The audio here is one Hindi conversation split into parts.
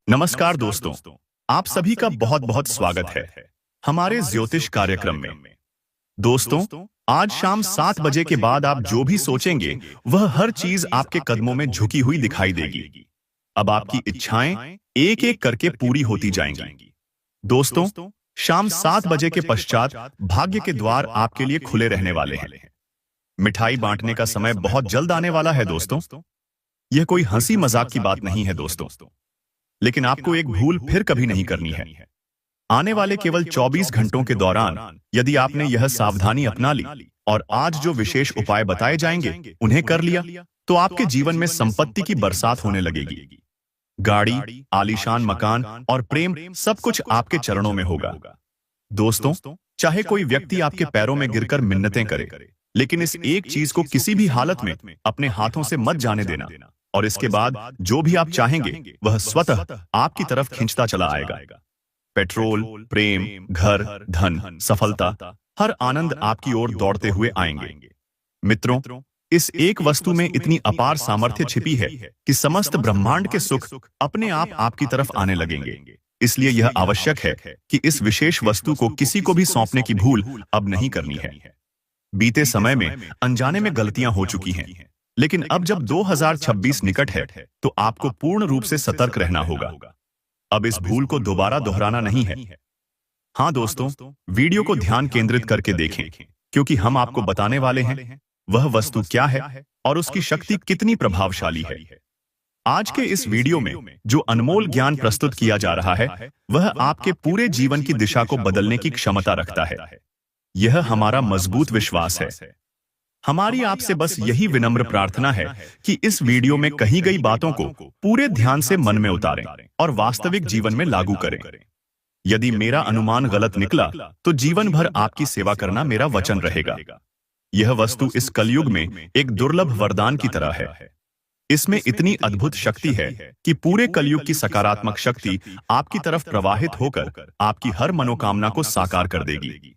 नमस्कार दोस्तों, आप सभी का बहुत बहुत स्वागत है हमारे ज्योतिष कार्यक्रम में। दोस्तों, आज शाम 7 बजे के बाद आप जो भी सोचेंगे वह हर चीज आपके कदमों में झुकी हुई दिखाई देगी। अब आपकी इच्छाएं एक एक करके पूरी होती जाएंगी। दोस्तों, शाम 7 बजे के पश्चात भाग्य के द्वार आपके लिए खुले रहने वाले हैं। मिठाई बांटने का समय बहुत जल्द आने वाला है दोस्तों। यह कोई हंसी मजाक की बात नहीं है दोस्तों, लेकिन आपको एक भूल फिर कभी नहीं करनी है। आने वाले केवल 24 घंटों के दौरान यदि आपने यह सावधानी अपना ली और आज जो विशेष उपाय बताए जाएंगे उन्हें कर लिया, तो आपके जीवन में संपत्ति की बरसात होने लगेगी। गाड़ी, आलीशान मकान और प्रेम सब कुछ आपके चरणों में होगा। दोस्तों, चाहे कोई व्यक्ति आपके पैरों में गिरकर मिन्नतें करे, लेकिन इस एक चीज को किसी भी हालत में अपने हाथों से मत जाने देना, और इसके बाद जो भी आप चाहेंगे वह स्वतः आपकी तरफ खींचता चला आएगा। पेट्रोल, प्रेम, घर, धन, सफलता, हर आनंद आपकी ओर दौड़ते हुए आएंगे। मित्रों, इस एक वस्तु में इतनी अपार सामर्थ्य छिपी है कि समस्त ब्रह्मांड के सुख अपने आप आपकी तरफ आने लगेंगे। इसलिए यह आवश्यक है कि इस विशेष वस्तु को किसी को भी सौंपने की भूल अब नहीं करनी है। बीते समय में अनजाने में गलतियां हो चुकी हैं, लेकिन अब जब 2026 निकट है तो आपको पूर्ण रूप से सतर्क रहना होगा। अब इस भूल को दोबारा दोहराना नहीं है। हाँ दोस्तों, वीडियो को ध्यान केंद्रित करके देखें, क्योंकि हम आपको बताने वाले हैं वह वस्तु क्या है और उसकी शक्ति कितनी प्रभावशाली है। आज के इस वीडियो में जो अनमोल ज्ञान प्रस्तुत किया जा रहा है वह आपके पूरे जीवन की दिशा को बदलने की क्षमता रखता है। यह हमारा मजबूत विश्वास है। हमारी आपसे बस यही विनम्र प्रार्थना है कि इस वीडियो में कही गई बातों को पूरे ध्यान से मन में उतारें और वास्तविक जीवन में लागू करें। यदि मेरा अनुमान गलत निकला तो जीवन भर आपकी सेवा करना मेरा वचन रहेगा। यह वस्तु इस कलयुग में एक दुर्लभ वरदान की तरह है। इसमें इतनी अद्भुत शक्ति है कि पूरे कलयुग की सकारात्मक शक्ति आपकी तरफ प्रवाहित होकर आपकी हर मनोकामना को साकार कर देगी।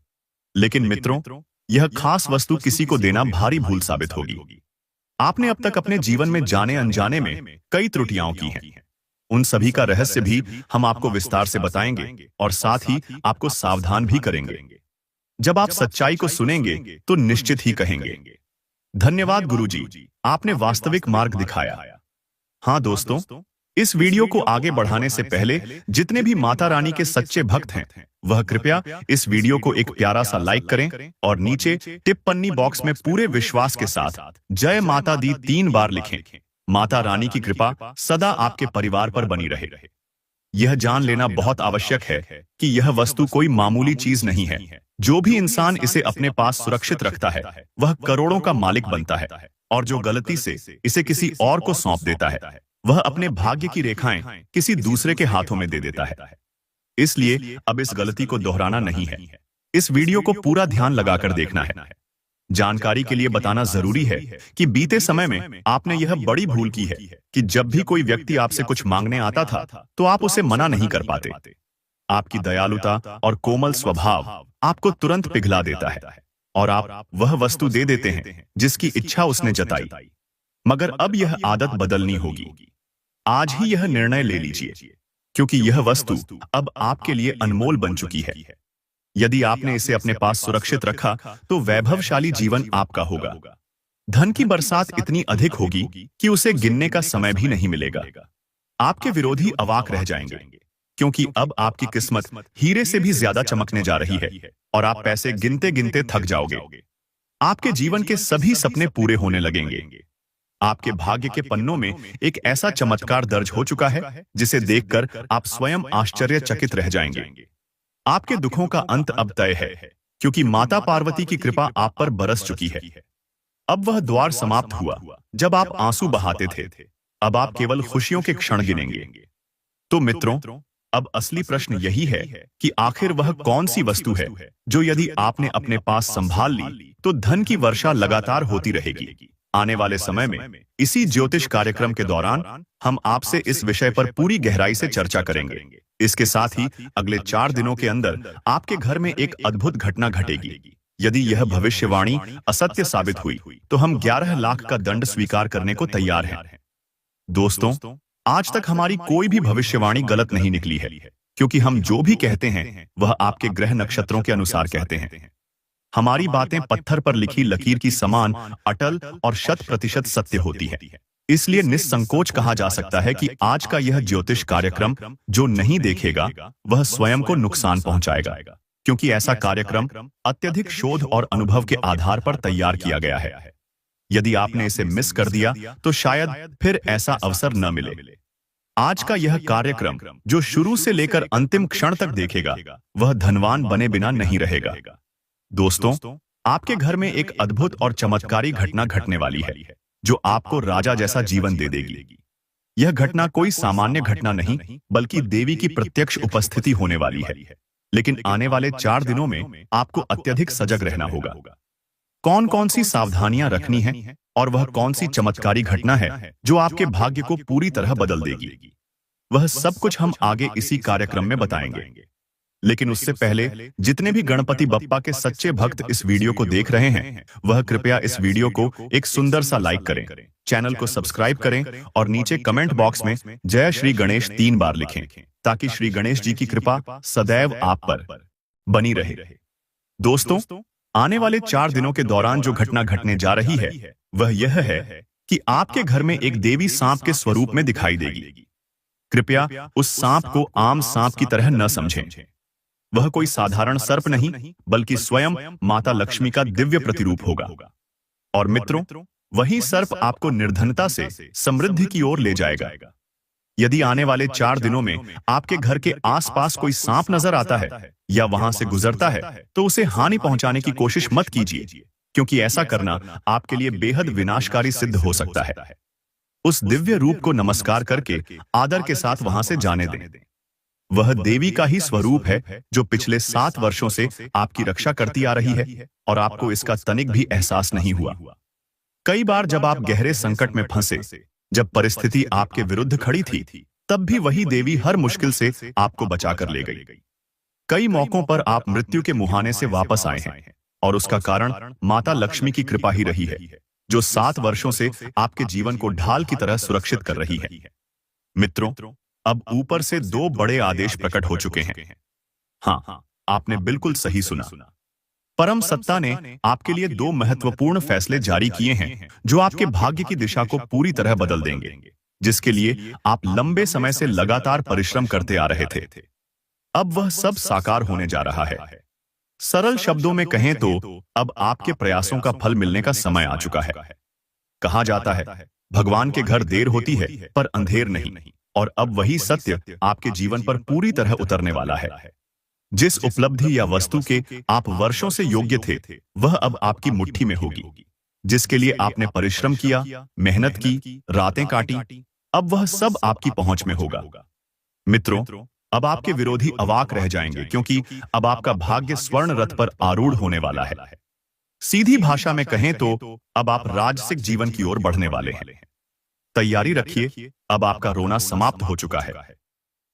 लेकिन मित्रों, यह खास वस्तु किसी को देना भारी भूल साबित होगी। आपने अब तक अपने जीवन में जाने अनजाने में कई त्रुटियां की हैं। उन सभी का रहस्य भी हम आपको विस्तार से बताएंगे और साथ ही आपको सावधान भी करेंगे। जब आप सच्चाई को सुनेंगे तो निश्चित ही कहेंगे, धन्यवाद गुरुजी, आपने वास्तविक मार्ग दिखाया। हाँ दोस्तों, इस वीडियो को आगे बढ़ाने से पहले जितने भी माता रानी के सच्चे भक्त हैं वह कृपया इस वीडियो को एक प्यारा सा लाइक करें और नीचे टिप्पणी बॉक्स में पूरे विश्वास के साथ जय माता दी 3 बार लिखें। माता रानी की कृपा सदा आपके परिवार पर बनी रहे। यह जान लेना बहुत आवश्यक है कि यह वस्तु कोई मामूली चीज नहीं है। जो भी इंसान इसे अपने पास सुरक्षित रखता है वह करोड़ों का मालिक बनता है, और जो गलती से इसे किसी और को सौंप देता है वह अपने भाग्य की रेखाएं किसी दूसरे के हाथों में दे देता है। इसलिए अब इस गलती को दोहराना नहीं है। इस वीडियो को पूरा ध्यान लगाकर देखना है। जानकारी के लिए बताना जरूरी है कि बीते समय में आपने यह बड़ी भूल की है कि जब भी कोई व्यक्ति आपसे कुछ मांगने आता था तो आप उसे मना नहीं कर पाते। आपकी दयालुता और कोमल स्वभाव आपको तुरंत पिघला देता है और आप वह वस्तु दे देते हैं जिसकी इच्छा उसने जताई। मगर अब यह आदत बदलनी होगी। आज ही यह निर्णय ले लीजिए, क्योंकि यह वस्तु अब आपके लिए अनमोल बन चुकी है। यदि आपने इसे अपने पास सुरक्षित रखा तो वैभवशाली जीवन आपका होगा। धन की बरसात इतनी अधिक होगी कि उसे गिनने का समय भी नहीं मिलेगा। आपके विरोधी अवाक रह जाएंगे, क्योंकि अब आपकी किस्मत हीरे से भी ज्यादा चमकने जा रही है और आप पैसे गिनते गिनते थक जाओगे। आपके जीवन के सभी सपने पूरे होने लगेंगे। आपके भाग्य के पन्नों में एक ऐसा चमत्कार दर्ज हो चुका है जिसे देखकर आप स्वयं आश्चर्यचकित रह जाएंगे। आपके दुखों का अंत अब तय है, क्योंकि माता पार्वती की कृपा आप पर बरस चुकी है। अब वह द्वार समाप्त हुआ जब आप आंसू बहाते थे। अब आप केवल खुशियों के क्षण गिनेंगे। तो मित्रों, अब असली प्रश्न यही है कि आखिर वह कौन सी वस्तु है जो यदि आपने अपने पास संभाल ली तो धन की वर्षा लगातार होती रहेगी। आने वाले समय में इसी ज्योतिष कार्यक्रम के दौरान हम आपसे इस विषय पर पूरी गहराई से चर्चा करेंगे। इसके साथ ही अगले 4 दिनों के अंदर आपके घर में एक अद्भुत घटना घटेगी। यदि यह भविष्यवाणी असत्य साबित हुई तो हम 11 लाख का दंड स्वीकार करने को तैयार हैं। दोस्तों, आज तक हमारी कोई भी भविष्यवाणी गलत नहीं निकली है, क्योंकि हम जो भी कहते हैं वह आपके ग्रह नक्षत्रों के अनुसार कहते हैं। हमारी बातें पत्थर पर लिखी लकीर की समान अटल और 100% सत्य होती है। इसलिए निस्संकोच कहा जा सकता है कि आज का यह ज्योतिष कार्यक्रम जो नहीं देखेगा वह स्वयं को नुकसान पहुंचाएगा, क्योंकि ऐसा कार्यक्रम अत्यधिक शोध और अनुभव के आधार पर तैयार किया गया है। यदि आपने इसे मिस कर दिया तो शायद फिर ऐसा अवसर न मिले। आज का यह कार्यक्रम जो शुरू से लेकर अंतिम क्षण तक देखेगा वह धनवान बने बिना नहीं रहेगा। दोस्तों, आपके घर में एक अद्भुत और चमत्कारी घटना घटने वाली है जो आपको राजा जैसा जीवन दे देगी। यह घटना कोई सामान्य घटना नहीं बल्कि देवी की प्रत्यक्ष उपस्थिति होने वाली है। लेकिन आने वाले 4 दिनों में आपको अत्यधिक सजग रहना होगा। कौन कौन सी सावधानियां रखनी हैं और वह कौन सी चमत्कारी घटना है जो आपके भाग्य को पूरी तरह बदल देगी, वह सब कुछ हम आगे इसी कार्यक्रम में बताएंगे। लेकिन उससे पहले जितने भी गणपति बप्पा के सच्चे भक्त इस वीडियो को देख रहे हैं वह कृपया इस वीडियो को एक सुंदर सा लाइक करें, चैनल को सब्सक्राइब करें और नीचे कमेंट बॉक्स में जय श्री गणेश 3 बार लिखें, ताकि श्री गणेश जी की कृपा सदैव आप पर बनी रहे। दोस्तों, आने वाले 4 दिनों के दौरान जो घटना घटने जा रही है वह यह है कि आपके घर में एक देवी सांप के स्वरूप में दिखाई देगी। कृपया उस सांप को आम सांप की तरह न समझें। वह कोई साधारण सर्प नहीं बल्कि स्वयं माता लक्ष्मी का दिव्य प्रतिरूप होगा। और मित्रों, वही सर्प आपको निर्धनता से समृद्धि की ओर ले जाएगा। यदि आने वाले 4 दिनों में आपके घर के आसपास कोई सांप नजर आता है या वहां से गुजरता है तो उसे हानि पहुंचाने की कोशिश मत कीजिए, क्योंकि ऐसा करना आपके लिए बेहद विनाशकारी सिद्ध हो सकता है। उस दिव्य रूप को नमस्कार करके आदर के साथ वहां से जाने दें। वह देवी का ही स्वरूप है जो पिछले 7 वर्षों से आपकी रक्षा करती आ रही है और आपको इसका तनिक भी एहसास नहीं हुआ। कई बार जब आप गहरे संकट में फंसे, जब परिस्थिति आपके विरुद्ध खड़ी थी, तब भी वही देवी हर मुश्किल से आपको बचा कर ले गई। कई मौकों पर आप मृत्यु के मुहाने से वापस आए हैं और उसका कारण माता लक्ष्मी की कृपा ही रही है, जो 7 वर्षों से आपके जीवन को ढाल की तरह सुरक्षित कर रही है। मित्रों, अब ऊपर से 2 बड़े आदेश प्रकट हो चुके हैं। हाँ, आपने बिल्कुल सही सुना। परम सत्ता ने आपके लिए 2 महत्वपूर्ण फैसले जारी किए हैं जो आपके भाग्य की दिशा को पूरी तरह बदल देंगे, जिसके लिए आप लंबे समय से लगातार परिश्रम करते आ रहे थे। अब वह सब साकार होने जा रहा है। सरल शब्दों में कहें तो अब आपके प्रयासों का फल मिलने का समय आ चुका है। कहा जाता है, भगवान के घर देर होती है पर अंधेर नहीं, और अब वही सत्य आपके जीवन पर पूरी तरह उतरने वाला है। जिस उपलब्धि या वस्तु के आप वर्षों से योग्य थे वह अब आपकी मुट्ठी में होगी। जिसके लिए आपने परिश्रम किया, मेहनत की, रातें काटी, अब वह सब आपकी पहुंच में होगा। मित्रों, अब आपके विरोधी अवाक रह जाएंगे, क्योंकि अब आपका भाग्य स्वर्ण रथ पर आरूढ़ होने वाला है। सीधी भाषा में कहें तो अब आप राजसिक जीवन की ओर बढ़ने वाले हैं। तैयारी रखिए, अब आपका रोना समाप्त हो चुका है।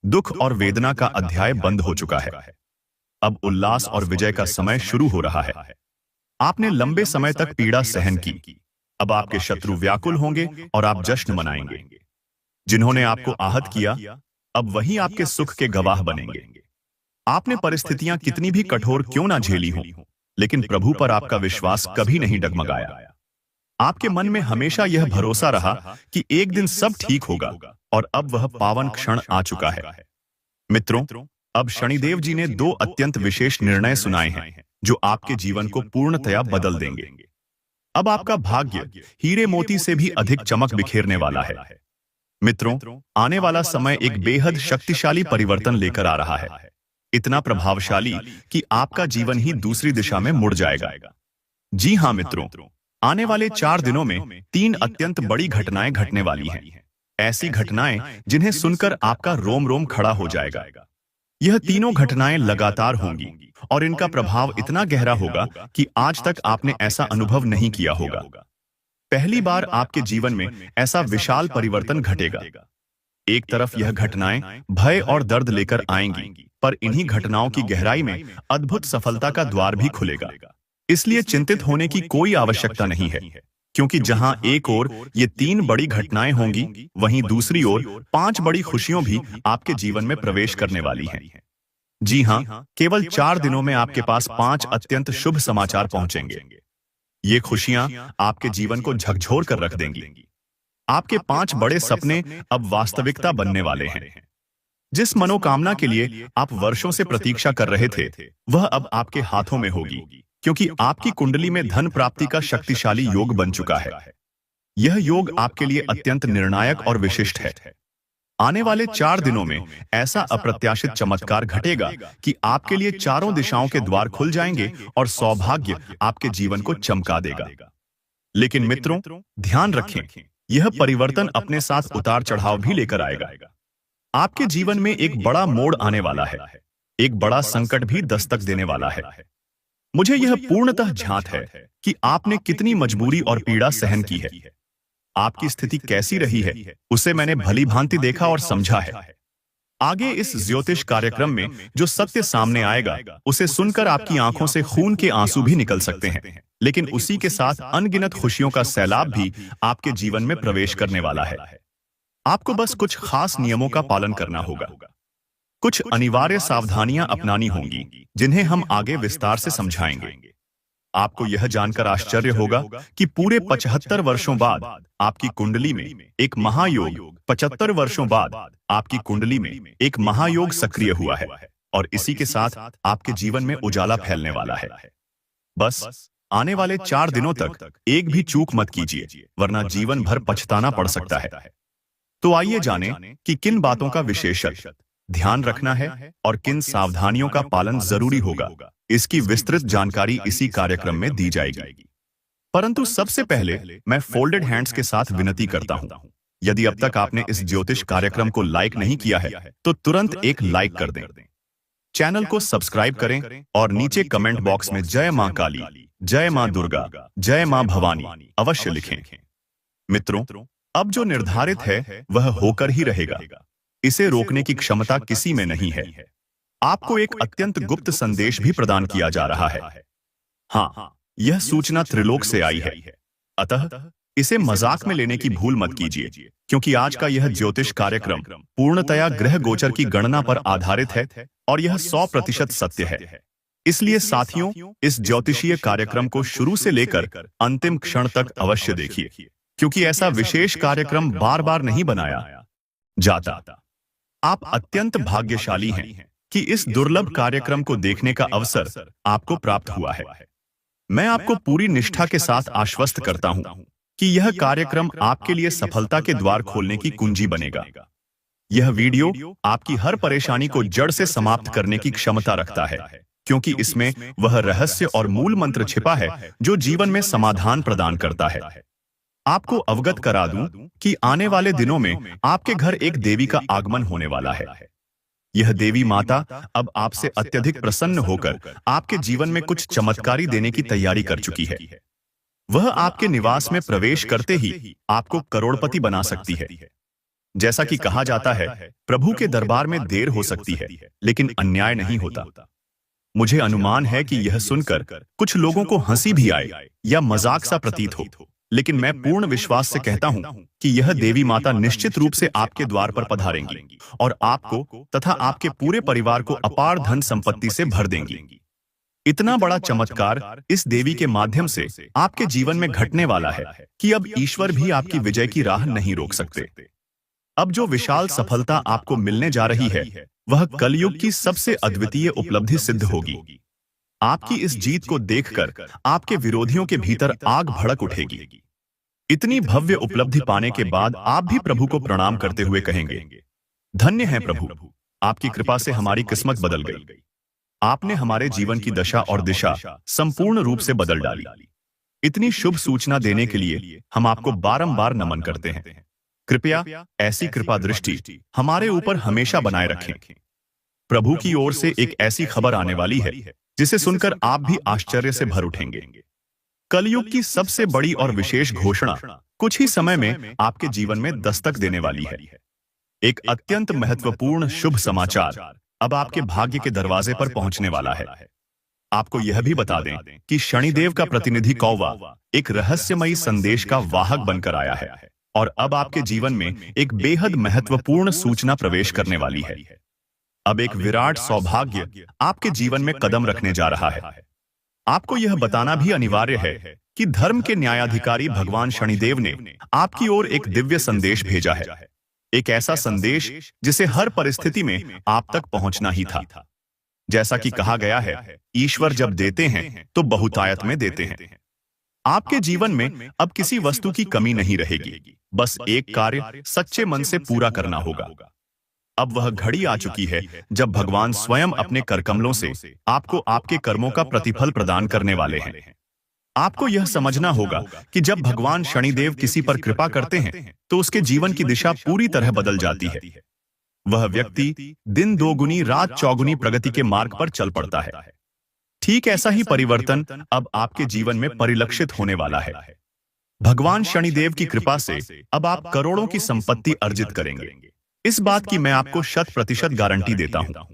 दुख और वेदना का अध्याय बंद हो चुका है। अब उल्लास और विजय का समय शुरू हो रहा है। आपने लंबे समय तक पीड़ा सहन की, अब आपके शत्रु व्याकुल होंगे और आप जश्न मनाएंगे। जिन्होंने आपको आहत किया, अब वही आपके सुख के गवाह बनेंगे। आपने परिस्थितियां कितनी भी कठोर क्यों ना झेली हों, लेकिन प्रभु पर आपका विश्वास कभी नहीं डगमगाया। आपके मन में हमेशा यह भरोसा रहा कि एक दिन सब ठीक होगा, और अब वह पावन क्षण आ चुका है। मित्रों, अब शनिदेव जी ने 2 अत्यंत विशेष निर्णय सुनाए हैं जो आपके जीवन को पूर्णतया बदल देंगे। अब आपका भाग्य हीरे मोती से भी अधिक चमक बिखेरने वाला है। मित्रों, आने वाला समय एक बेहद शक्तिशाली परिवर्तन लेकर आ रहा है, इतना प्रभावशाली कि आपका जीवन ही दूसरी दिशा में मुड़ जाएगा। जी हां मित्रों, आने वाले 4 दिनों में 3 अत्यंत बड़ी घटनाएं घटने वाली हैं। ऐसी घटनाएं जिन्हें सुनकर आपका रोम रोम खड़ा हो जाएगा। यह तीनों घटनाएं लगातार होंगी और इनका प्रभाव इतना गहरा होगा कि आज तक आपने ऐसा अनुभव नहीं किया होगा। पहली बार आपके जीवन में ऐसा विशाल परिवर्तन घटेगा। एक तरफ यह घटनाएं भय और दर्द लेकर आएंगी, पर इन्हीं घटनाओं की गहराई में अद्भुत सफलता का द्वार भी खुलेगा। इसलिए चिंतित होने की कोई आवश्यकता नहीं है, क्योंकि जहां एक ओर ये 3 बड़ी घटनाएं होंगी, वहीं दूसरी ओर 5 बड़ी खुशियों भी आपके जीवन में प्रवेश करने वाली हैं। जी हाँ, केवल 4 दिनों में आपके पास 5 अत्यंत शुभ समाचार पहुंचेंगे। ये खुशियां आपके जीवन को झकझोर कर रख देंगी। आपके 5 बड़े सपने अब वास्तविकता बनने वाले हैं। जिस मनोकामना के लिए आप वर्षों से प्रतीक्षा कर रहे थे, वह अब आपके हाथों में होगी, क्योंकि आपकी कुंडली में धन प्राप्ति का शक्तिशाली योग बन चुका है। यह योग आपके लिए अत्यंत निर्णायक और विशिष्ट है। आने वाले 4 दिनों में ऐसा अप्रत्याशित चमत्कार घटेगा कि आपके लिए चारों दिशाओं के द्वार खुल जाएंगे और सौभाग्य आपके जीवन को चमका देगा। लेकिन मित्रों, ध्यान रखें, यह परिवर्तन अपने साथ उतार चढ़ाव भी लेकर आएगा। आपके जीवन में एक बड़ा मोड़ आने वाला है, एक बड़ा संकट भी दस्तक देने वाला है। मुझे यह पूर्णतः ज्ञात है कि आपने कितनी मजबूरी और पीड़ा सहन की है। आपकी स्थिति कैसी रही है, उसे मैंने भली भांति देखा और समझा है। आगे इस ज्योतिष कार्यक्रम में जो सत्य सामने आएगा, उसे सुनकर आपकी आंखों से खून के आंसू भी निकल सकते हैं, लेकिन उसी के साथ अनगिनत खुशियों का सैलाब भी आपके जीवन में प्रवेश करने वाला है। आपको बस कुछ खास नियमों का पालन करना होगा। कुछ अनिवार्य सावधानियां अपनानी होंगी, जिन्हें हम आगे विस्तार से समझाएंगे। आपको यह जानकर आश्चर्य होगा कि पूरे 75 वर्षों बाद आपकी कुंडली में एक महायोग, 75 वर्षों बाद आपकी कुंडली में एक महायोग सक्रिय हुआ है, और इसी के साथ आपके जीवन में उजाला फैलने वाला है। बस आने वाले 4 दिनों तक एक भी चूक मत कीजिए, वरना जीवन भर पछताना पड़ सकता है। तो आइए जानें कि किन बातों का विशेषत ध्यान रखना है और किन सावधानियों का पालन जरूरी होगा। इसकी विस्तृत जानकारी इसी कार्यक्रम में दी जाएगी। परंतु सबसे पहले मैं फोल्डेड हैंड्स के साथ विनती करता हूं, यदि अब तक आपने इस ज्योतिष कार्यक्रम को लाइक नहीं किया है, तो तुरंत एक लाइक कर दें। चैनल को सब्सक्राइब करें और नीचे कमेंट बॉक्स में जय मां काली, जय मां दुर्गा, जय मां भवानी अवश्य लिखें। मित्रों, अब जो निर्धारित है वह होकर ही रहेगा। इसे रोकने की क्षमता किसी में नहीं है। आपको एक अत्यंत गुप्त संदेश भी प्रदान किया जा रहा है। हाँ, यह सूचना त्रिलोक से आई है, अतः इसे मजाक में लेने की भूल मत कीजिए, क्योंकि आज का यह ज्योतिष कार्यक्रम पूर्णतया ग्रह गोचर की गणना पर आधारित है और यह 100% सत्य है। इसलिए साथियों, इस ज्योतिषीय कार्यक्रम को शुरू से लेकर अंतिम क्षण तक अवश्य देखिए, क्योंकि ऐसा विशेष कार्यक्रम बार बार नहीं बनाया जाता। आप अत्यंत भाग्यशाली हैं कि इस दुर्लभ कार्यक्रम को देखने का अवसर आपको प्राप्त हुआ है। मैं आपको पूरी निष्ठा के साथ आश्वस्त करता हूं कि यह कार्यक्रम आपके लिए सफलता के द्वार खोलने की कुंजी बनेगा। यह वीडियो आपकी हर परेशानी को जड़ से समाप्त करने की क्षमता रखता है, क्योंकि इसमें वह रहस्य और मूल मंत्र छिपा है जो जीवन में समाधान प्रदान करता है। आपको अवगत करा दूं कि आने वाले दिनों में आपके घर एक देवी का आगमन होने वाला है। यह देवी माता अब आपसे अत्यधिक प्रसन्न होकर आपके जीवन में कुछ चमत्कारी देने की तैयारी कर चुकी है। वह आपके निवास में प्रवेश करते ही आपको करोड़पति बना सकती है। जैसा कि कहा जाता है, प्रभु के दरबार में देर हो सकती है, लेकिन अन्याय नहीं होता। मुझे अनुमान है कि यह सुनकर कुछ लोगों को हंसी भी आए या मजाक सा प्रतीत हो, लेकिन मैं पूर्ण विश्वास से कहता हूं कि यह देवी माता निश्चित रूप से आपके द्वार पर पधारेंगी और आपको तथा आपके पूरे परिवार को अपार धन संपत्ति से भर देंगी। इतना बड़ा चमत्कार इस देवी के माध्यम से आपके जीवन में घटने वाला है कि अब ईश्वर भी आपकी विजय की राह नहीं रोक सकते। अब जो विशाल सफलता आपको मिलने जा रही है, वह कलयुग की सबसे अद्वितीय उपलब्धि सिद्ध होगी। आपकी इस जीत को देखकर आपके विरोधियों के भीतर आग भड़क उठेगी। इतनी भव्य उपलब्धि पाने के बाद आप भी प्रभु को प्रणाम करते हुए कहेंगे, धन्य है प्रभु, आपकी कृपा से हमारी किस्मत बदल गई। आपने हमारे जीवन की दशा और दिशा संपूर्ण रूप से बदल डाली। इतनी शुभ सूचना देने के लिए हम आपको बारंबार नमन करते हैं। कृपया ऐसी कृपा दृष्टि हमारे ऊपर हमेशा बनाए रखें। प्रभु की ओर से एक ऐसी खबर आने वाली है जिसे सुनकर आप भी आश्चर्य से भर उठेंगे। कलयुग की सबसे बड़ी और विशेष घोषणा कुछ ही समय में आपके जीवन में दस्तक देने वाली है। एक अत्यंत महत्वपूर्ण शुभ समाचार अब आपके भाग्य के दरवाजे पर पहुंचने वाला है। आपको यह भी बता दें कि शनिदेव का प्रतिनिधि कौवा एक रहस्यमयी संदेश का वाहक बनकर आया है और अब आपके जीवन में एक बेहद महत्वपूर्ण सूचना प्रवेश करने वाली है। अब एक विराट सौभाग्य आपके जीवन में कदम रखने जा रहा है। आपको यह बताना भी अनिवार्य है कि धर्म के न्यायाधिकारी भगवान शनिदेव ने आपकी ओर एक दिव्य संदेश भेजा है। एक ऐसा संदेश जिसे हर परिस्थिति में आप तक पहुंचना ही था। जैसा कि कहा गया है, ईश्वर जब देते हैं तो बहुतायत में देते हैं। आपके जीवन में अब किसी वस्तु की कमी नहीं रहेगी, बस एक कार्य सच्चे मन से पूरा करना होगा। अब वह घड़ी आ चुकी है जब भगवान स्वयं अपने करकमलों से आपको आपके कर्मों का प्रतिफल प्रदान करने वाले हैं। आपको यह समझना होगा कि जब भगवान शनिदेव किसी पर कृपा करते हैं तो उसके जीवन की दिशा पूरी तरह बदल जाती है। वह व्यक्ति दिन दोगुनी रात चौगुनी प्रगति के मार्ग पर चल पड़ता है। ठीक ऐसा ही परिवर्तन अब आपके जीवन में परिलक्षित होने वाला है। भगवान शनिदेव की कृपा से अब आप करोड़ों की संपत्ति अर्जित करेंगे। इस बात की मैं आपको 100% गारंटी देता हूं।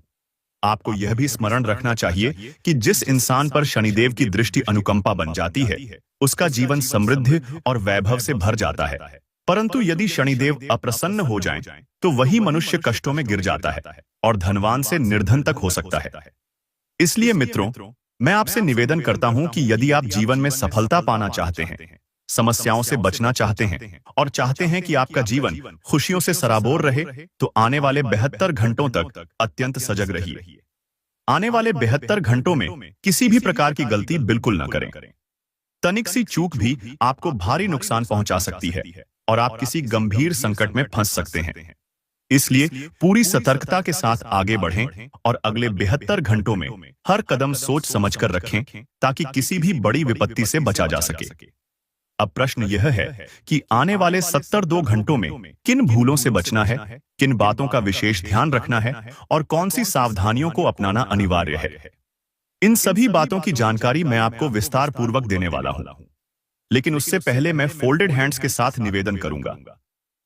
आपको यह भी स्मरण रखना चाहिए कि जिस इंसान पर शनिदेव की दृष्टि अनुकंपा बन जाती है, उसका जीवन समृद्धि और वैभव से भर जाता है। परंतु यदि शनिदेव अप्रसन्न हो जाएं, तो वही मनुष्य कष्टों में गिर जाता है और धनवान से निर्धन तक हो सकता है। इसलिए मित्रों, मैं आपसे निवेदन करता हूं कि यदि आप जीवन में सफलता पाना चाहते हैं, समस्याओं से बचना चाहते हैं और चाहते हैं कि आपका जीवन खुशियों से सराबोर रहे, तो आने वाले 72 घंटों तक अत्यंत सजग रहिए। आने वाले 72 घंटों में किसी भी प्रकार की गलती बिल्कुल न करें। तनिक सी चूक भी आपको भारी नुकसान पहुंचा सकती है और आप किसी गंभीर संकट में फंस सकते हैं। इसलिए पूरी सतर्कता के साथ आगे बढ़ें और अगले 72 घंटों में हर कदम सोच समझकर रखें ताकि किसी भी बड़ी विपत्ति से बचा जा सके। अब प्रश्न यह है कि आने वाले 72 घंटों में किन भूलों से बचना है, किन बातों का विशेष ध्यान रखना है और कौन सी सावधानियों को अपनाना अनिवार्य है। इन सभी बातों की जानकारी मैं आपको विस्तार पूर्वक देने वाला हूं। लेकिन उससे पहले मैं फोल्डेड हैंड्स के साथ निवेदन करूंगा।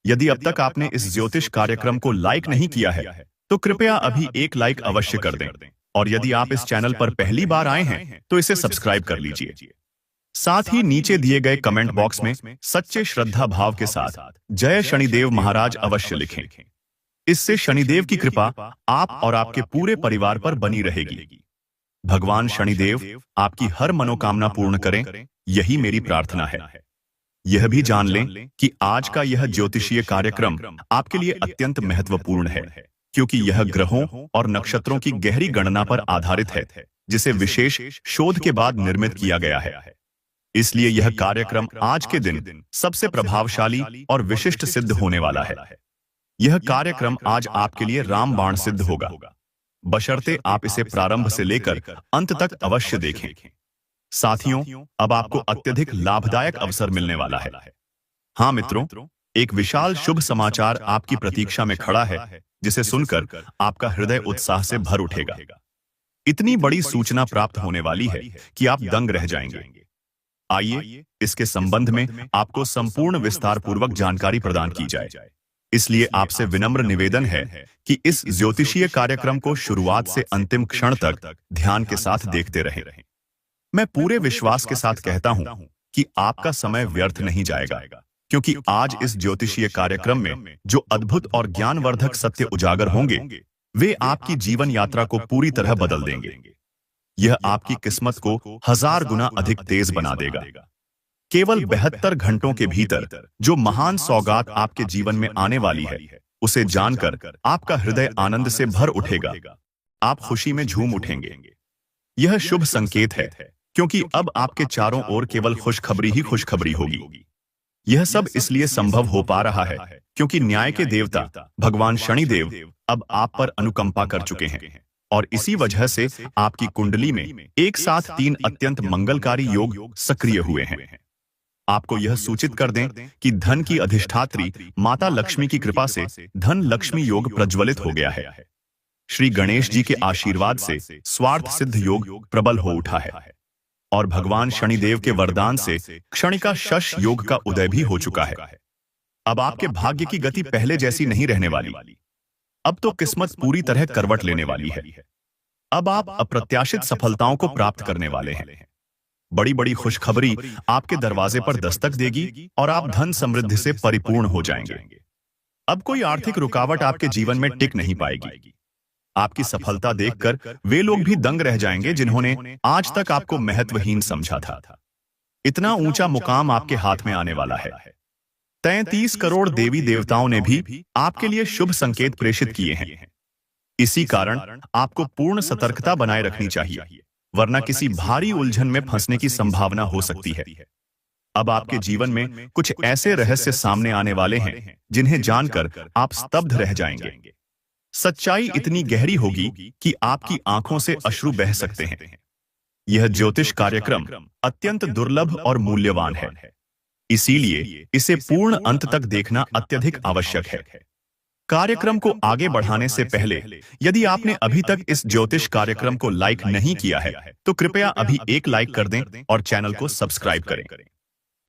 यदि अब तक आपने इस ज्योतिष कार्यक्रम को लाइक नहीं किया है, तो कृपया अभी एक लाइक अवश्य कर दें। और यदि आप इस चैनल पर पहली बार आए हैं, तो इसे सब्सक्राइब कर लीजिए। साथ ही नीचे दिए गए कमेंट बॉक्स में सच्चे श्रद्धा भाव के साथ जय शनिदेव महाराज अवश्य लिखें। इससे शनिदेव की कृपा आप और आपके पूरे परिवार पर बनी रहेगी। भगवान शनिदेव आपकी हर मनोकामना पूर्ण करें, यही मेरी प्रार्थना है। यह भी जान लें कि आज का यह ज्योतिषीय कार्यक्रम आपके लिए अत्यंत महत्वपूर्ण है, क्योंकि यह ग्रहों और नक्षत्रों की गहरी गणना पर आधारित है, जिसे विशेष शोध के बाद निर्मित किया गया है। इसलिए यह कार्यक्रम आज के दिन सबसे प्रभावशाली और विशिष्ट सिद्ध होने वाला है। यह कार्यक्रम आज आपके लिए रामबाण सिद्ध होगा, बशर्ते आप इसे प्रारंभ से लेकर अंत तक अवश्य देखें। साथियों, अब आपको अत्यधिक लाभदायक अवसर मिलने वाला है। हाँ मित्रों, एक विशाल शुभ समाचार आपकी प्रतीक्षा में खड़ा है, जिसे सुनकर आपका हृदय उत्साह से भर उठेगा। इतनी बड़ी सूचना प्राप्त होने वाली है कि आप दंग रह जाएंगे। आइए इसके संबंध में आपको संपूर्ण विस्तार पूर्वक जानकारी प्रदान की जाए। इसलिए आपसे विनम्र निवेदन है कि इस ज्योतिषीय कार्यक्रम को शुरुआत से अंतिम क्षण तक ध्यान के साथ देखते रहें। मैं पूरे विश्वास के साथ कहता हूं कि आपका समय व्यर्थ नहीं जाएगा, क्योंकि आज इस ज्योतिषीय कार्यक्रम में जो अद्भुत और ज्ञानवर्धक सत्य उजागर होंगे, वे आपकी जीवन यात्रा को पूरी तरह बदल देंगे। यह आपकी किस्मत को 1000 गुना अधिक तेज बना देगा। केवल 72 घंटों के भीतर जो महान सौगात आपके जीवन में आने वाली है, उसे जानकर आपका हृदय आनंद से भर उठेगा। आप खुशी में झूम उठेंगे। यह शुभ संकेत है, क्योंकि अब आपके चारों ओर केवल खुशखबरी ही खुशखबरी होगी। यह सब इसलिए संभव हो पा रहा है क्योंकि न्याय के देवता भगवान शनिदेव अब आप पर अनुकंपा कर चुके हैं, और इसी वजह से आपकी कुंडली में एक साथ 3 अत्यंत मंगलकारी योग सक्रिय हुए हैं। आपको यह सूचित कर दें कि धन की अधिष्ठात्री माता लक्ष्मी की कृपा से धन लक्ष्मी योग प्रज्वलित हो गया है। श्री गणेश जी के आशीर्वाद से स्वार्थ सिद्ध योग प्रबल हो उठा है, और भगवान शनिदेव के वरदान से क्षणिका शश योग का उदय भी हो चुका है। अब आपके भाग्य की गति पहले जैसी नहीं रहने वाली। अब तो किस्मत पूरी तरह करवट लेने वाली है। अब आप अप्रत्याशित सफलताओं को प्राप्त करने वाले हैं। बड़ी बड़ी खुशखबरी आपके दरवाजे पर दस्तक देगी और आप धन समृद्धि से परिपूर्ण हो जाएंगे। अब कोई आर्थिक रुकावट आपके जीवन में टिक नहीं पाएगी। आपकी सफलता देखकर वे लोग भी दंग रह जाएंगे जिन्होंने आज तक आपको महत्वहीन समझा था। इतना ऊंचा मुकाम आपके हाथ में आने वाला है। 33 करोड़ देवी देवताओं ने भी आपके लिए शुभ संकेत प्रेषित किए हैं। इसी कारण आपको पूर्ण सतर्कता बनाए रखनी चाहिए, वरना किसी भारी उलझन में फंसने की संभावना हो सकती है। अब आपके जीवन में कुछ ऐसे रहस्य सामने आने वाले हैं जिन्हें जानकर आप स्तब्ध रह जाएंगे। सच्चाई इतनी गहरी होगी कि आपकी आंखों से अश्रु बह सकते हैं। यह ज्योतिष कार्यक्रम अत्यंत दुर्लभ और मूल्यवान है, इसीलिए इसे पूर्ण अंत तक देखना अत्यधिक आवश्यक है। कार्यक्रम को आगे बढ़ाने से पहले यदि आपने अभी तक इस ज्योतिष कार्यक्रम को लाइक नहीं किया है तो कृपया अभी एक लाइक कर दें और चैनल को सब्सक्राइब करें।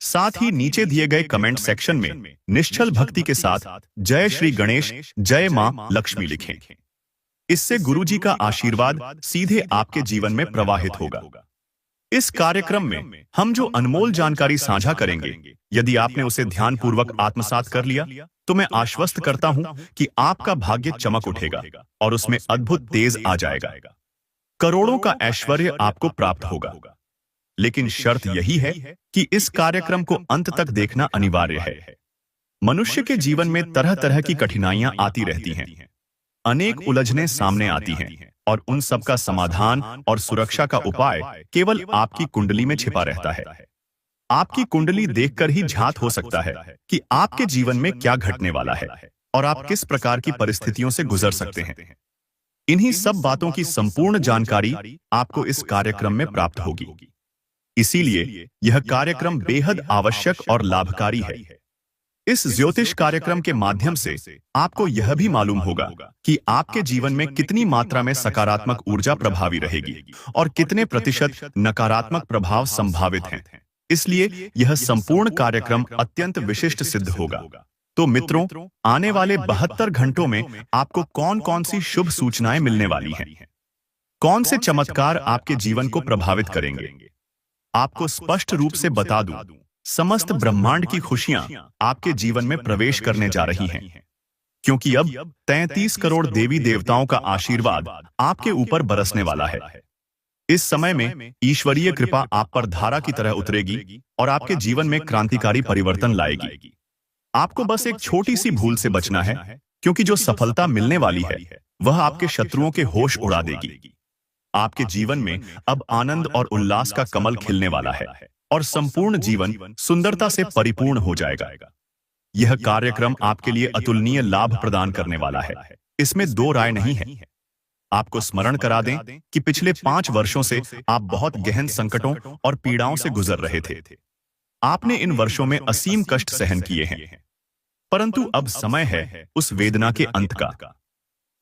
साथ ही नीचे दिए गए कमेंट सेक्शन में निश्चल भक्ति के साथ जय श्री गणेश, जय मां लक्ष्मी लिखें। इससे गुरुजी का आशीर्वाद सीधे आपके जीवन में प्रवाहित होगा। इस कार्यक्रम में हम जो अनमोल जानकारी साझा करेंगे, यदि आपने उसे ध्यानपूर्वक आत्मसात कर लिया तो मैं आश्वस्त करता हूं कि आपका भाग्य चमक उठेगा और उसमें अद्भुत तेज आ जाएगा। करोड़ों का ऐश्वर्य आपको प्राप्त होगा। लेकिन शर्त यही है कि इस कार्यक्रम को अंत तक देखना अनिवार्य है। मनुष्य के जीवन में तरह तरह की कठिनाइयां आती रहती हैं, अनेक उलझनें सामने आती हैं और उन सब का समाधान और सुरक्षा का उपाय केवल आपकी कुंडली में छिपा रहता है। आपकी कुंडली देखकर ही झात हो सकता है कि आपके जीवन में क्या घटने वाला है और आप किस प्रकार की परिस्थितियों से गुजर सकते हैं। इन्हीं सब बातों की संपूर्ण जानकारी आपको इस कार्यक्रम में प्राप्त होगी। इसीलिए यह कार्यक्रम बेहद आवश्यक और लाभकारी है। इस ज्योतिष कार्यक्रम के माध्यम से आपको यह भी मालूम होगा कि आपके जीवन में कितनी मात्रा में सकारात्मक ऊर्जा प्रभावी रहेगी और कितने प्रतिशत नकारात्मक प्रभाव संभावित हैं। इसलिए यह संपूर्ण कार्यक्रम अत्यंत विशिष्ट सिद्ध होगा। तो मित्रों, आने वाले 72 घंटों में आपको कौन कौन सी शुभ सूचनाएं मिलने वाली हैं? कौन से चमत्कार आपके जीवन को प्रभावित करेंगे? आपको स्पष्ट रूप से बता दूं, समस्त ब्रह्मांड की खुशियां आपके जीवन में प्रवेश करने जा रही हैं, क्योंकि अब 33 करोड़ देवी देवताओं का आशीर्वाद आपके ऊपर बरसने वाला है। इस समय में ईश्वरीय कृपा आप पर धारा की तरह उतरेगी और आपके जीवन में क्रांतिकारी परिवर्तन लाएगी। आपको बस एक छोटी सी भूल से बचना है, क्योंकि जो सफलता मिलने वाली है वह आपके शत्रुओं के होश उड़ा देगी। आपके जीवन में अब आनंद और उल्लास का कमल खिलने वाला है और संपूर्ण जीवन सुंदरता से परिपूर्ण हो जाएगा। यह कार्यक्रम आपके लिए अतुलनीय लाभ प्रदान करने वाला है, इसमें दो राय नहीं है। आपको स्मरण करा दें कि पिछले 5 वर्षों से आप बहुत गहन संकटों और पीड़ाओं से गुजर रहे थे। आपने इन वर्षों में असीम कष्ट सहन किए हैं, परंतु अब समय है उस वेदना के अंत का।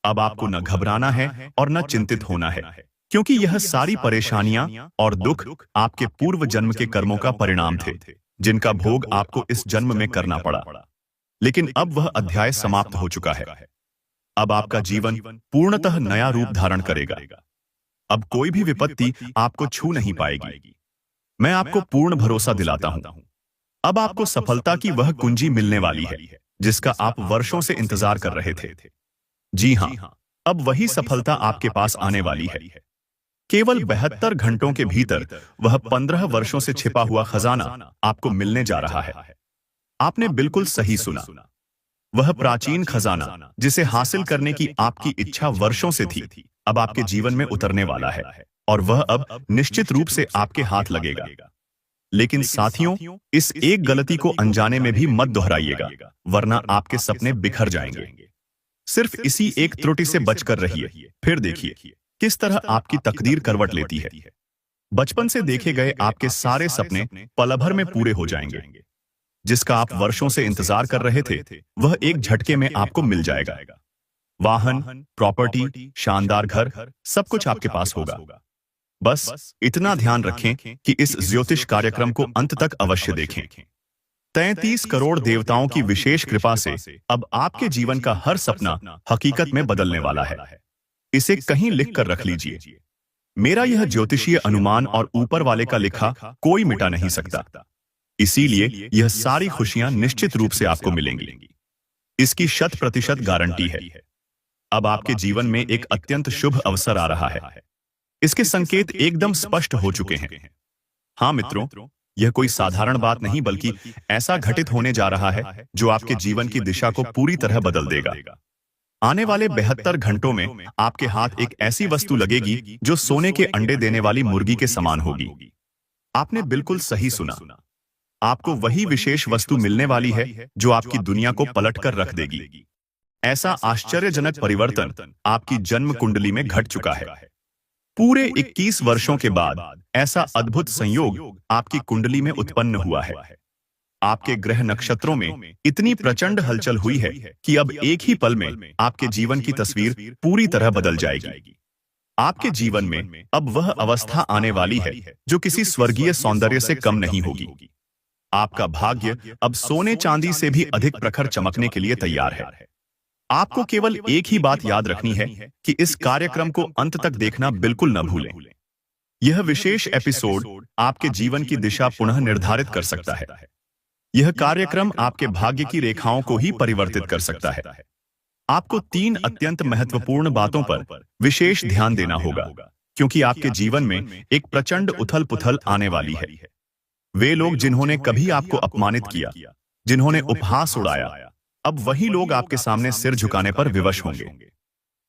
अब आपको न घबराना है और न चिंतित होना है, क्योंकि यह सारी परेशानियां और दुख आपके पूर्व जन्म के कर्मों का परिणाम थे, जिनका भोग आपको इस जन्म में करना पड़ा। लेकिन अब वह अध्याय समाप्त हो चुका है। अब आपका जीवन पूर्णतः नया रूप धारण करेगा। अब कोई भी विपत्ति आपको छू नहीं पाएगी। मैं आपको पूर्ण भरोसा दिलाता हूं। अब आपको सफलता की वह कुंजी मिलने वाली है जिसका आप वर्षों से इंतजार कर रहे थे। जी हां, अब वही सफलता आपके पास आने वाली है। केवल 72 घंटों के भीतर वह 15 वर्षों से छिपा हुआ खजाना आपको मिलने जा रहा है। आपने बिल्कुल सही सुना। वह प्राचीन खजाना जिसे हासिल करने की आपकी इच्छा वर्षों से थी, अब आपके जीवन में उतरने वाला है और वह अब निश्चित रूप से आपके हाथ लगेगा। लेकिन साथियों, इस एक गलती को अनजाने में भी मत दोहराइएगा, वरना आपके सपने बिखर जाएंगे। सिर्फ इसी एक त्रुटि से बचकर रहिए, फिर देखिए किस तरह आपकी तकदीर करवट लेती है। बचपन से देखे गए आपके सारे सपने पल भर में पूरे हो जाएंगे। जिसका आप वर्षों से इंतजार कर रहे थे वह एक झटके में आपको मिल जाएगा। वाहन, प्रॉपर्टी, शानदार घर, सब कुछ आपके पास होगा। बस इतना ध्यान रखें कि इस ज्योतिष कार्यक्रम को अंत तक अवश्य देखें। 33 करोड़ देवताओं की विशेष कृपा से अब आपके जीवन का हर सपना हकीकत में बदलने वाला है। इसे कहीं लिख कर रख लीजिए। मेरा यह ज्योतिषीय अनुमान और ऊपर वाले का लिखा कोई मिटा नहीं सकता। इसीलिए यह सारी खुशियां निश्चित रूप से आपको मिलेंगी। इसकी 100% गारंटी है। अब आपके जीवन में एक अत्यंत शुभ अवसर आ रहा है। इसके संकेत एकदम स्पष्ट हो चुके हैं। हाँ मित्रों, यह कोई साधारण बात नहीं बल्कि ऐसा घटित होने जा रहा है जो आपके जीवन की दिशा को पूरी तरह बदल देगा। आने वाले 72 घंटों में आपके हाथ एक ऐसी वस्तु लगेगी जो सोने के अंडे देने वाली मुर्गी के समान होगी। आपने बिल्कुल सही सुना। आपको वही विशेष वस्तु मिलने वाली है जो आपकी दुनिया को पलटकर रख देगी। ऐसा आश्चर्यजनक परिवर्तन आपकी जन्म कुंडली में घट चुका है। पूरे 21 वर्षों के बाद ऐसा अद्भुत संयोग आपकी कुंडली में उत्पन्न हुआ है। आपके ग्रह नक्षत्रों में इतनी प्रचंड हलचल हुई है कि अब एक ही पल में आपके जीवन की तस्वीर पूरी तरह बदल जाएगी। आपके जीवन में अब वह अवस्था आने वाली है जो किसी स्वर्गीय सौंदर्य से कम नहीं होगी। आपका भाग्य अब सोने चांदी से भी अधिक प्रखर चमकने के लिए तैयार है। आपको केवल एक ही बात याद रखनी है कि इस कार्यक्रम को अंत तक देखना बिल्कुल न भूलें। यह विशेष एपिसोड आपके जीवन की दिशा पुनः निर्धारित कर सकता है। यह कार्यक्रम आपके भाग्य की रेखाओं को ही परिवर्तित कर सकता है। आपको 3 अत्यंत महत्वपूर्ण बातों पर विशेष ध्यान देना होगा, क्योंकि आपके जीवन में एक प्रचंड उथल-पुथल आने वाली है। वे लोग जिन्होंने कभी आपको अपमानित किया, जिन्होंने उपहास उड़ाया, अब वही लोग आपके सामने सिर झुकाने पर विवश होंगे।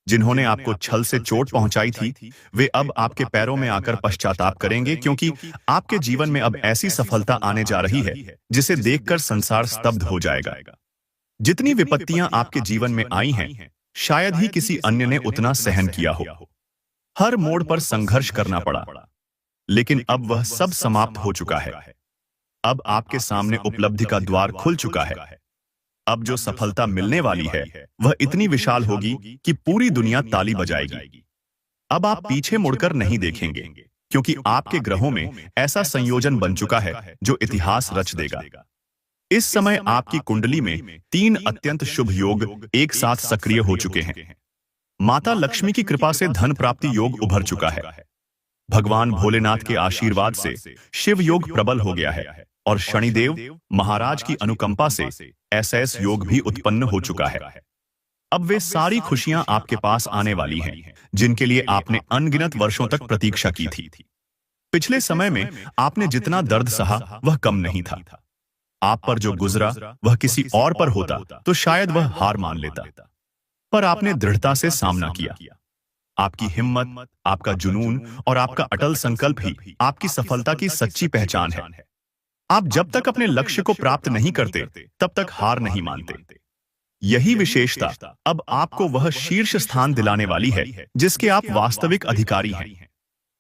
जिन्होंने आपको छल से चोट पहुंचाई थी, वे अब आपके पैरों में आकर पश्चाताप करेंगे, क्योंकि आपके जीवन में अब ऐसी सफलता आने जा रही है जिसे देखकर संसार स्तब्ध हो जाएगा। जितनी विपत्तियां आपके जीवन में आई हैं, शायद ही किसी अन्य ने उतना सहन किया हो। हर मोड़ पर संघर्ष करना पड़ा, लेकिन अब वह सब समाप्त हो चुका है। अब आपके सामने उपलब्धि का द्वार खुल चुका है। अब जो सफलता मिलने वाली है वह इतनी विशाल होगी कि पूरी दुनिया ताली बजाएगी। अब आप पीछे मुड़कर नहीं देखेंगे, क्योंकि आपके ग्रहों में ऐसा संयोजन बन चुका है जो इतिहास रच देगा। इस समय आपकी कुंडली में 3 अत्यंत शुभ योग एक साथ सक्रिय हो चुके हैं। माता लक्ष्मी की कृपा से धन प्राप्ति योग उभर चुका है। भगवान भोलेनाथ के आशीर्वाद से शिव योग प्रबल हो गया है और शनिदेव महाराज की अनुकंपा से एसएस योग भी उत्पन्न हो चुका है। अब वे सारी खुशियां आपके पास आने वाली हैं, जिनके लिए आपने अनगिनत वर्षों तक प्रतीक्षा की थी। पिछले समय में आपने जितना दर्द सहा वह कम नहीं था। आप पर जो गुजरा वह किसी और पर होता तो शायद वह हार मान लेता, पर आपने दृढ़ता से सामना किया। आपकी हिम्मत, आपका जुनून और आपका अटल संकल्प ही आपकी सफलता की सच्ची पहचान है। आप जब तक अपने लक्ष्य को प्राप्त नहीं करते तब तक हार नहीं मानते। यही विशेषता अब आपको वह शीर्ष स्थान दिलाने वाली है जिसके आप वास्तविक अधिकारी हैं।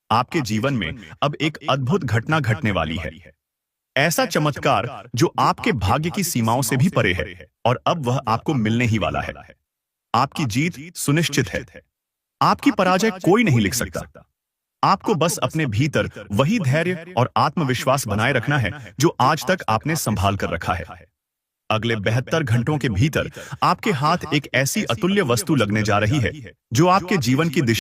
आपके जीवन में अब एक अद्भुत घटना घटने वाली है, ऐसा चमत्कार जो आपके भाग्य की सीमाओं से भी परे है, और अब वह आपको मिलने ही वाला है। आपकी जीत सुनिश्चित है। आपकी पराजय कोई नहीं लिख सकता। आपको बस अपने भीतर वही धैर्य और आत्मविश्वास बनाए रखना है जो आज तक आपने संभाल कर रखा है। अगले 72 घंटों के भीतर आपके हाथ एक ऐसी अतुल्य वस्तु लगने जा रही है जो आपके जीवन की दिशा